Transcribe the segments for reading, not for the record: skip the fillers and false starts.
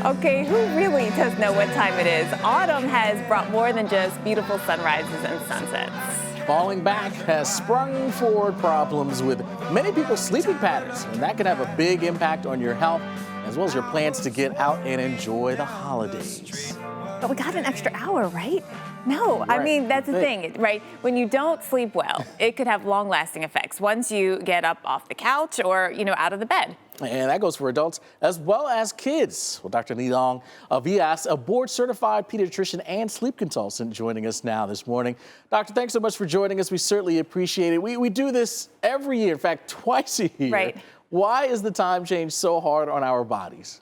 Okay, who really does know what time it is? Autumn has brought more than just beautiful sunrises and sunsets. Falling back has sprung forward problems with many people's sleeping patterns, and that can have a big impact on your health as well as your plans to get out and enjoy the holidays. But we got an extra hour, right? No, I Right. mean, that's the Good thing, right? When you don't sleep well, it could have long-lasting effects once you get up off the couch or, out of the bed. And that goes for adults as well as kids. Well, Dr. Nidong Vias, a board-certified pediatrician and sleep consultant, joining us now this morning. Doctor, thanks so much for joining us. We certainly appreciate it. We do this every year, in fact, twice a year. Right. Why is the time change so hard on our bodies?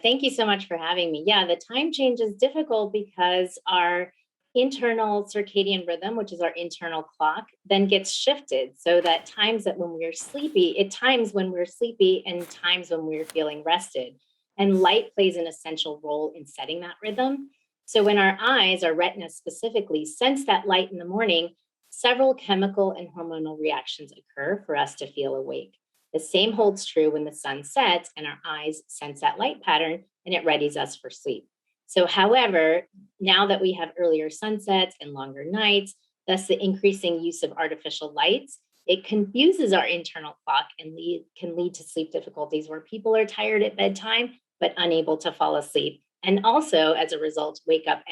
Thank you so much for having me. Yeah, the time change is difficult because our internal circadian rhythm, which is our internal clock, then gets shifted so that times that when we're sleepy, it times when we're sleepy and times when we're feeling rested. And light plays an essential role in setting that rhythm. So when our eyes, our retina specifically, sense that light in the morning, several chemical and hormonal reactions occur for us to feel awake. The same holds true when the sun sets and our eyes sense that light pattern and it readies us for sleep. So, however, now that we have earlier sunsets and longer nights, thus the increasing use of artificial lights, it confuses our internal clock and can lead to sleep difficulties where people are tired at bedtime but unable to fall asleep. And also, as a result, wake up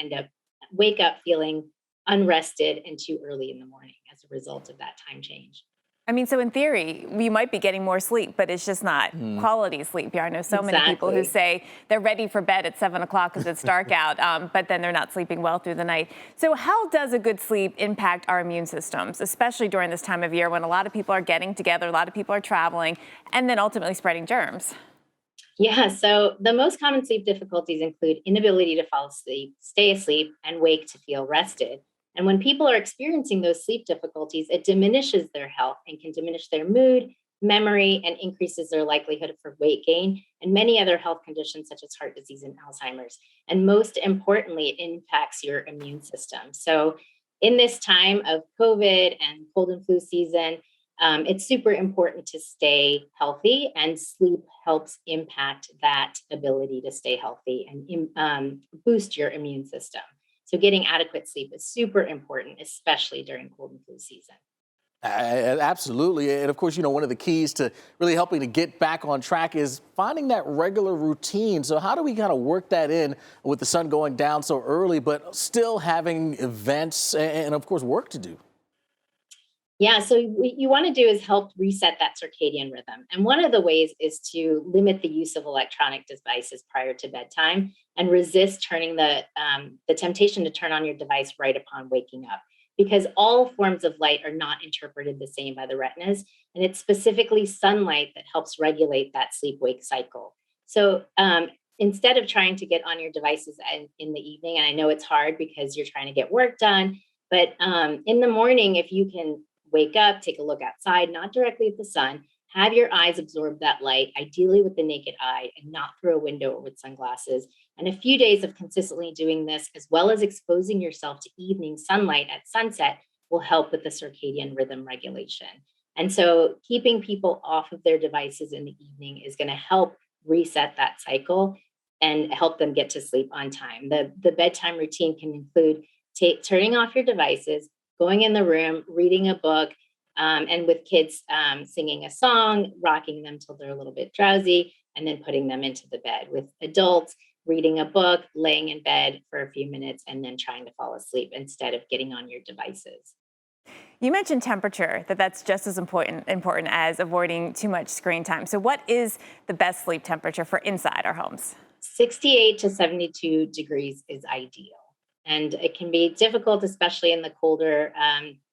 feeling unrested and too early in the morning as a result of that time change. I mean, so in theory, we might be getting more sleep, but it's just not quality sleep. Yeah, I know so many people who say they're ready for bed at 7 o'clock because it's dark out, but then they're not sleeping well through the night. So how does a good sleep impact our immune systems, especially during this time of year when a lot of people are getting together, a lot of people are traveling, and then ultimately spreading germs? Yeah, so the most common sleep difficulties include inability to fall asleep, stay asleep, and wake to feel rested. And when people are experiencing those sleep difficulties, it diminishes their health and can diminish their mood, memory, and increases their likelihood for weight gain and many other health conditions such as heart disease and Alzheimer's. And most importantly, it impacts your immune system. So, in this time of COVID and cold and flu season, it's super important to stay healthy, and sleep helps impact that ability to stay healthy and boost your immune system. So getting adequate sleep is super important, especially during cold and flu season. Absolutely. And of course, one of the keys to really helping to get back on track is finding that regular routine. So how do we kind of work that in with the sun going down so early, but still having events and of course, work to do? Yeah, so what you want to do is help reset that circadian rhythm. And one of the ways is to limit the use of electronic devices prior to bedtime and resist turning the temptation to turn on your device right upon waking up. Because all forms of light are not interpreted the same by the retinas. And it's specifically sunlight that helps regulate that sleep wake cycle. So instead of trying to get on your devices in the evening, and I know it's hard because you're trying to get work done, but in the morning, if you can wake up, take a look outside, not directly at the sun, have your eyes absorb that light, ideally with the naked eye and not through a window or with sunglasses. And a few days of consistently doing this, as well as exposing yourself to evening sunlight at sunset, will help with the circadian rhythm regulation. And so keeping people off of their devices in the evening is going to help reset that cycle and help them get to sleep on time. The bedtime routine can include turning off your devices, going in the room, reading a book, and with kids singing a song, rocking them till they're a little bit drowsy, and then putting them into the bed. With adults, reading a book, laying in bed for a few minutes, and then trying to fall asleep instead of getting on your devices. You mentioned temperature, that's just as important as avoiding too much screen time. So what is the best sleep temperature for inside our homes? 68 to 72 degrees is ideal. And it can be difficult, especially in the colder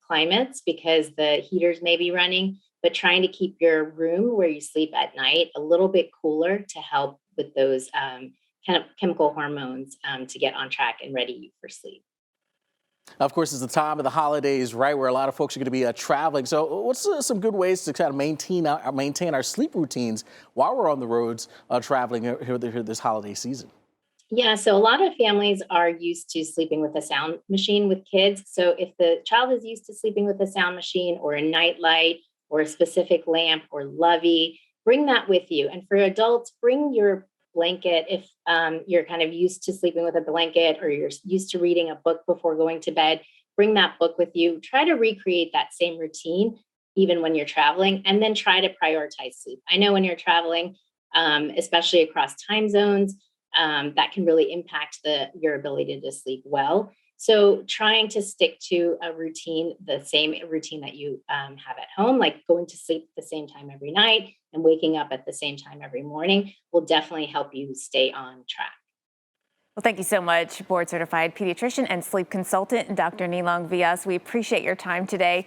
climates, because the heaters may be running, but trying to keep your room where you sleep at night a little bit cooler to help with those kind of chemical hormones to get on track and ready you for sleep. Of course, it's the time of the holidays, right, where a lot of folks are going to be traveling. So what's some good ways to kind of maintain our sleep routines while we're on the roads traveling here this holiday season? Yeah, so a lot of families are used to sleeping with a sound machine with kids. So if the child is used to sleeping with a sound machine or a night light or a specific lamp or lovey, bring that with you. And for adults, bring your blanket. If you're kind of used to sleeping with a blanket or you're used to reading a book before going to bed, bring that book with you. Try to recreate that same routine even when you're traveling, and then try to prioritize sleep. I know when you're traveling, especially across time zones, that can really impact your ability to sleep well. So trying to stick to a routine, the same routine that you have at home, like going to sleep at the same time every night and waking up at the same time every morning, will definitely help you stay on track. Well, thank you so much, board certified pediatrician and sleep consultant, Dr. Nilong Vyas. We appreciate your time today.